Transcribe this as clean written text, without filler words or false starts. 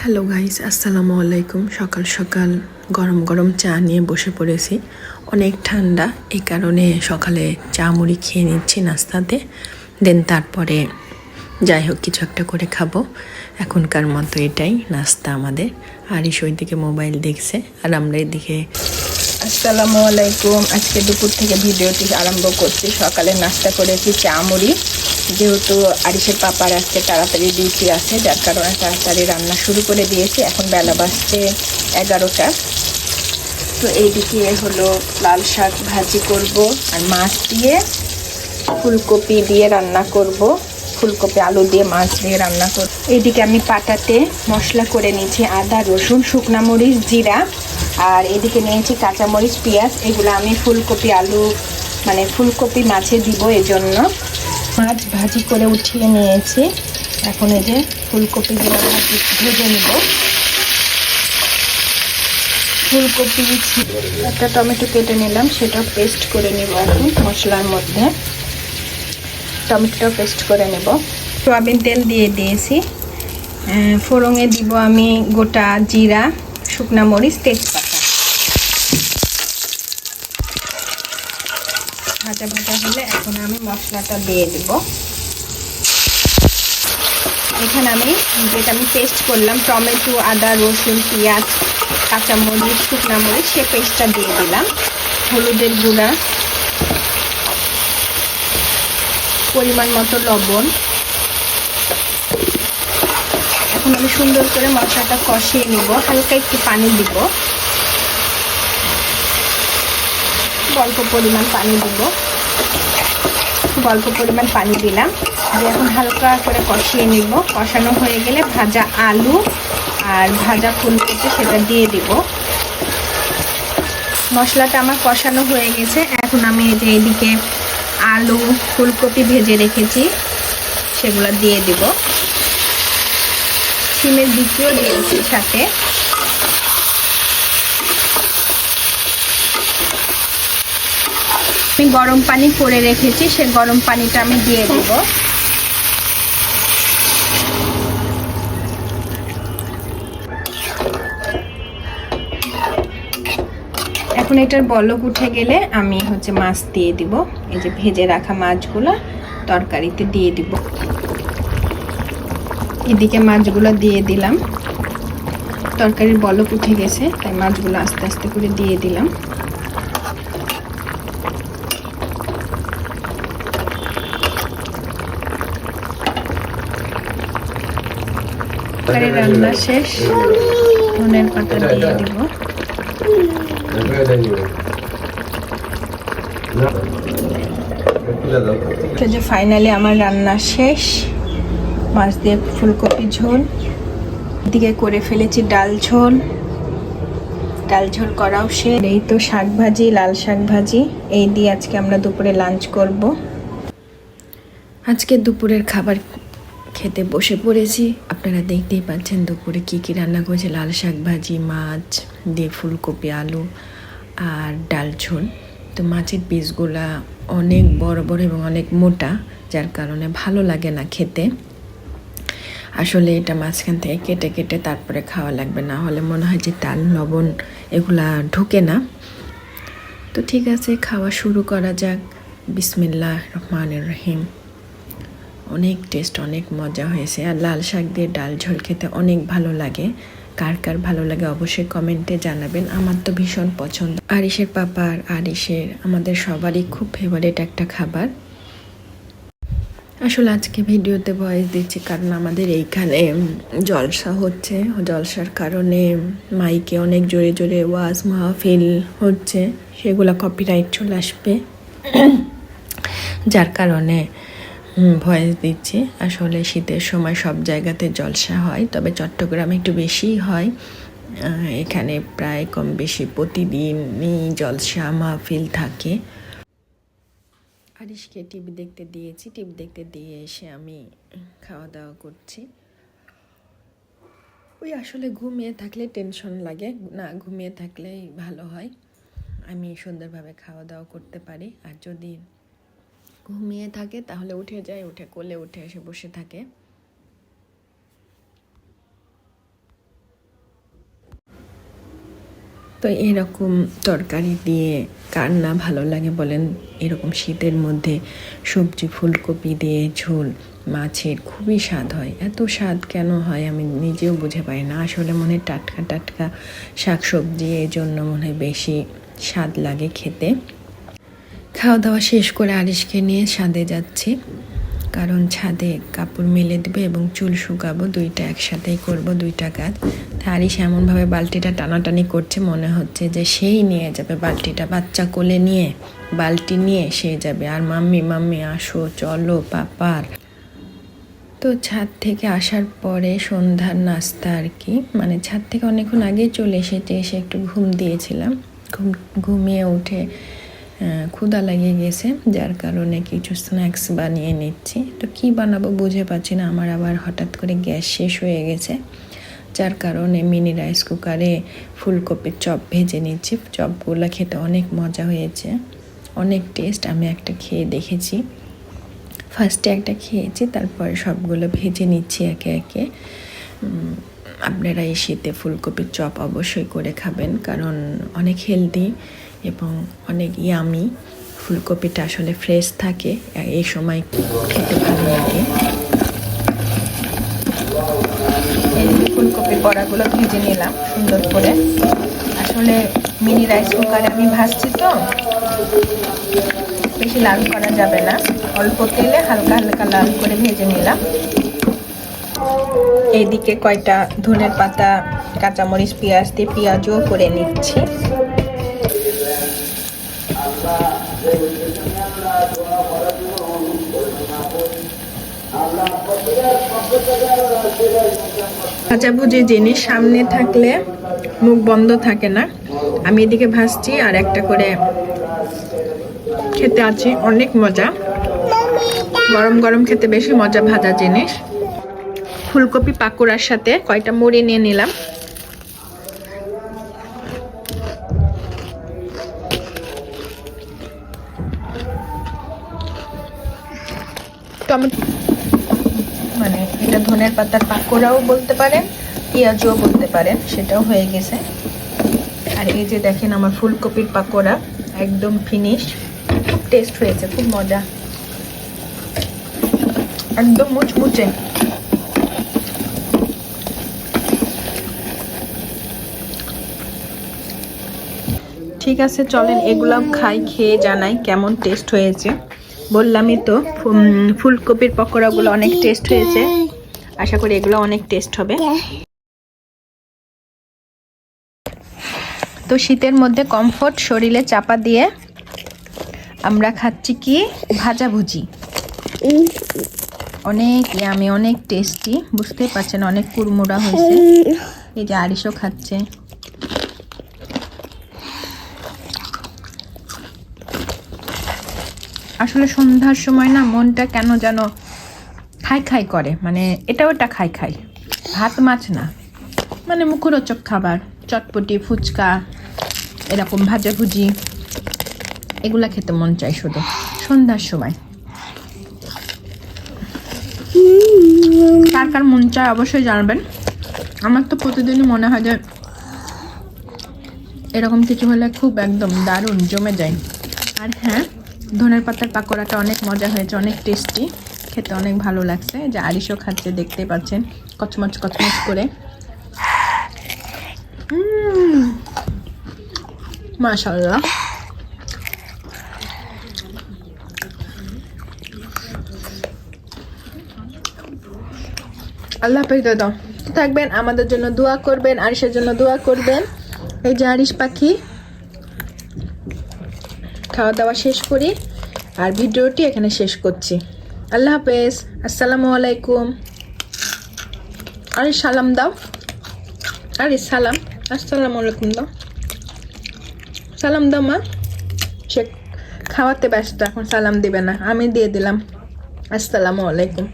Hello guys, আসসালামু আলাইকুম। সকাল সকাল গরম গরম চা নিয়ে বসে পড়েছি। অনেক ঠান্ডা, এই কারণে সকালে চা মুড়ি খেয়ে নিচ্ছি নাস্তাতে। দেন তারপরে যাই হোক কিছু একটা করে খাবো। এখনকার মতো এটাই নাস্তা আমাদের। আরিশ ওইদিকে মোবাইল দেখছে আর আমরা এদিকে। আসসালামু আলাইকুম। আজকে দুপুর থেকে ভিডিওটি আরম্ভ করছি। সকালে নাস্তা করেছি চা মুড়ি, যেহেতু আরিশের পাপার আজকে তাড়াতাড়ি ডিউটি আছে, যার কারণে তাড়াতাড়ি রান্না শুরু করে দিয়েছি। এখন বেলা বাজছে 11টা। তো এইদিকে হলো লাল শাক ভাজি করব আর মাছ দিয়ে ফুলকপি দিয়ে রান্না করব, ফুলকপি আলু দিয়ে মাছ দিয়ে রান্না করব। এইদিকে আমি পাটাতে মশলা করে নিয়েছি, আদা রসুন শুকনা মরিচ জিরা, আর এদিকে নিয়েছি কাঁচামরিচ পেঁয়াজ। এগুলো আমি ফুলকপি আলু ফুলকপি মাছে দিব, এজন্য মাছ ভাজি করে উঠিয়ে নিয়েছি। এখন এই যে ফুলকপিগুলো ভেজে নিব। ফুলকপি একটা টমেটো কেটে নিলাম, সেটা পেস্ট করে নেব। এখন মশলার মধ্যে টমেটোটা পেস্ট করে নেব। সয়াবিন তেল দিয়ে দিয়েছি। ফোড়নে দিব আমি গোটা জিরা, শুকনা মরিচ, তেজপাতা। ভাজা ভাজা হলে এখন আমি মশলাটা দিয়ে দিব। এখানে আমি যেটা পেস্ট করলাম, টমেটো আদা রসুন পেঁয়াজ কাঁচামরিচ শুকনা মরিচ, সে পেস্টটা দিয়ে দিলাম। হলুদের গুঁড়া, পরিমাণ মতো লবণ। এখন আমি সুন্দর করে মশলাটা কষিয়ে নিব। হালকা একটু পানি দিব, অল্প পরিমাণ পানি দিব, খুব অল্প পরিমাণ পানি দিলাম। দিয়ে এখন হালকা করে কষিয়ে নিব। কষানো হয়ে গেলে ভাজা আলু আর ভাজা ফুলকপি সেটা দিয়ে দিব। মশলাটা আমার কষানো হয়ে গেছে। এখন আমি এই যে এদিকে আলু ফুলকপি ভেজে রেখেছি সেগুলো দিয়ে দিব। সিমের বিচিও দিয়েছি সাথে। আমি গরম পানি করে রেখেছি, সে গরম পানিটা আমি দিয়ে দিব। এখন এটার বলক উঠে গেলে আমি মাছ দিয়ে দিব। এই যে ভেজে রাখা মাছগুলো তরকারিতে দিয়ে দিব। এদিকে মাছগুলো দিয়ে দিলাম। তরকারির বলক উঠে গেছে, তাই মাছগুলো আস্তে আস্তে করে দিয়ে দিলাম। তরকারি রান্না শেষ, ধনের পাতা দিয়ে দিব। ফাইনালি আমার রান্না শেষ। মাছ দিয়ে ফুলকপি ঝোল, এদিকে করে ফেলেছি ডাল ঝোল। ডাল ঝোল করাও শেষ। এই তো শাক ভাজি, লাল শাক ভাজি, এই দিয়ে আজকে আমরা দুপুরে লাঞ্চ করব। আজকে দুপুরের খাবার খেতে বসে পড়েছি। আপনারা দেখতেই পাচ্ছেন দুপুরে কি কি রান্না করেছে। লাল শাক ভাজি, মাছ দিয়ে ফুলকপি আলু আর ডাল ঝোল। তো মাছের পিসগুলা অনেক বড় বড় এবং অনেক মোটা, যার কারণে ভালো লাগে না খেতে। আসলে এটা মাঝখান থেকে কেটে কেটে তারপরে খাওয়া লাগবে, না হলে মনে হয় যে ডাল লবণ এগুলা ঢুকে না। তো ঠিক আছে, খাওয়া শুরু করা যাক। বিসমিল্লাহ রহমানির রহিম। অনেক টেস্ট, অনেক মজা হয়েছে। আর লাল শাক দিয়ে ডাল ঝোল খেতে অনেক ভালো লাগে। কার কার ভালো লাগে অবশ্যই কমেন্টে জানাবেন। আমার তো ভীষণ পছন্দ। আরিশের পাপার, আরিশের, আমাদের সবারই খুব ফেভারিট একটা খাবার। আসলে আজকে ভিডিওতে ভয়েস দিচ্ছি কারণ আমাদের এইখানে জলসা হচ্ছে। জলসার কারণে মাইকে অনেক জোরে জোরে ওয়াজ মাহফিল হচ্ছে, সেগুলো কপিরাইট চলে আসবে, যার কারণে ভয়েস দিচ্ছি। আসলে শীতের সময় সব জায়গাতে জলসা হয়, তবে চট্টগ্রামে একটু বেশিই হয়। এখানে প্রায় কম বেশি প্রতিদিনই জলসা মাহফিল থাকে। আরিশকে টিভি দেখতে দিয়েছি, টিভি দেখতে দিয়ে এসে আমি খাওয়া দাওয়া করছি। ওই আসলে ঘুমিয়ে থাকলে টেনশন লাগে না, ঘুমিয়ে থাকলেই ভালো হয়। আমি সুন্দরভাবে খাওয়া দাওয়া করতে পারি। আর যদি ঘুমিয়ে থাকে তাহলে উঠে যায়, উঠে কোলে উঠে এসে বসে থাকে। তো এরকম তরকারি দিয়ে কার না ভালো লাগে বলেন। এরকম শীতের মধ্যে সবজি ফুলকপি দিয়ে ঝোল মাছের খুবই স্বাদ হয়। এত স্বাদ কেন হয় আমি নিজেও বুঝে পাই না। আসলে মনে হয় টাটকা টাটকা শাকসবজি, এই জন্য মনে হয় বেশি স্বাদ লাগে খেতে। খাওয়া দাওয়া শেষ করে আরিশকে নিয়ে ছাদে যাচ্ছি, কারণ ছাদে কাপড় মেলে দেবে এবং চুল শুকাবো, দুইটা একসাথেই করব, দুইটা কাজ। আরিশ এমনভাবে বালতিটা টানাটানি করছে, মনে হচ্ছে যে সেই নিয়ে যাবে বালতিটা, বাচ্চা কোলে নিয়ে বালতি নিয়ে সে যাবে। আর মাম্মি মাম্মি আসো চলো পাপার। তো ছাদ থেকে আসার পরে সন্ধ্যার নাস্তা আর কি, মানে ছাদ থেকে অনেকক্ষণ আগেই চলে এসেছে, এসে একটু ঘুম দিয়েছিলাম। ঘুমিয়ে উঠে ক্ষুধা লাগিয়ে গেছে, যার কারণে কিছু স্ন্যাক্স বানিয়ে নিচ্ছি। তো কি বানাবো বুঝে পাচ্ছি না। আমার আবার হঠাৎ করে গ্যাস শেষ হয়ে গেছে, যার কারণে মিনি রাইস কুকারে ফুলকপির চপ ভেজে নিচ্ছি। চপগুলো খেতে অনেক মজা হয়েছে, অনেক টেস্ট। আমি একটা খেয়ে দেখেছি, ফার্স্টে একটা খেয়েছি, তারপরে সবগুলো ভেজে নিচ্ছি একে একে। আপনারা এই শীতে ফুলকপির চপ অবশ্যই করে খাবেন, কারণ অনেক হেলদি এবং অনেক ইয়ামি। ফুলকপিটা আসলে ফ্রেশ থাকে, এই সময় খেতে ভালো লাগে। এই ফুলকপির বড়াগুলো ভেজে নিলাম সুন্দর করে। আসলে মিনি রাইস কুকারে আমি ভাজছি, তো বেশি লাল করা যাবে না, অল্প তেলে হালকা হালকা লাল করে ভেজে নিলাম। এইদিকে কয়টা ধনের পাতা, কাঁচামরিচ, পেঁয়াজ দিয়ে পেঁয়াজও করে নিচ্ছি। ভাজাভুজি জিনিস সামনে থাকলে মুখ বন্ধ থাকে না। আমি এদিকে ভাজছি আর একটা করে খেতে আছি, অনেক মজা। গরম গরম খেতে বেশি মজা ভাজা জিনিস। ফুলকপি পাকোড়ার সাথে কয়টা মুড়ি নিয়ে নিলাম। টমেটো, মানে এটা ধনের পাতার পাকোড়াও বলতে পারেন, পেঁয়াজও বলতে পারেন, সেটাও হয়ে গেছে। আর এই যে দেখেন আমার ফুলকপির পাকোড়া একদম ফিনিশ, খুব টেস্ট হয়েছে, খুব মজা, একদম মুচমুচে। ঠিক আছে, চলেন এগুলো খাই, খেয়ে জানাই কেমন টেস্ট হয়েছে। বললামই তো ফুলকপির পকোড়াগুলো অনেক টেস্ট হয়েছে, আশা করি এগুলো অনেক টেস্ট হবে। তো শীতের মধ্যে কমফোর্ট শরীরে চাপা দিয়ে আমরা খাচ্ছি কি ভাজাভুজি, অনেক ইয়ামি, অনেক টেস্টি। বুঝতেই পারছেন অনেক কুড়মুড়া হয়েছে। এই যে আরিশও খাচ্ছে। আসলে সন্ধ্যার সময় না মনটা কেন যেন খাই খাই করে, মানে এটা ওটা খাই খাই, ভাত মাছ না, মানে মুখরোচক খাবার, চটপটি, ফুচকা, এরকম ভাজাভুজি, এগুলা খেতে মন চাই শুধু সন্ধ্যার সময়। কার কার মন চায় অবশ্যই জানাবেন। আমার তো প্রতিদিনই মনে হয় যে এরকম কিছু হলে খুব একদম দারুণ জমে যায়। আর হ্যাঁ, ধনের পাতার পাকোড়াটা অনেক মজা হয়েছে, অনেক টেস্টি, খেতে অনেক ভালো লাগছে। যে আরিশও খাচ্ছে, দেখতেই পাচ্ছেন কচমচ কচমচ করে। মাশাআল্লাহ। আল্লাহ হাফেজ দাদা, থাকবেন, আমাদের জন্য দোয়া করবেন, আরিশের জন্য দোয়া করবেন। এই যে আরিশ পাখি, খাওয়া দাওয়া শেষ করি আর ভিডিওটি এখানে শেষ করছি। আল্লাহ হাফেজ, আসসালামু আলাইকুম। আরিশ সালাম দাও, আরিশ সালাম, আসসালামু আলাইকুম দাও, সালাম দাও মা। সে খাওয়াতে ব্যস্ত, এখন সালাম দিবে না, আমি দিয়ে দিলাম। আসসালামু আলাইকুম।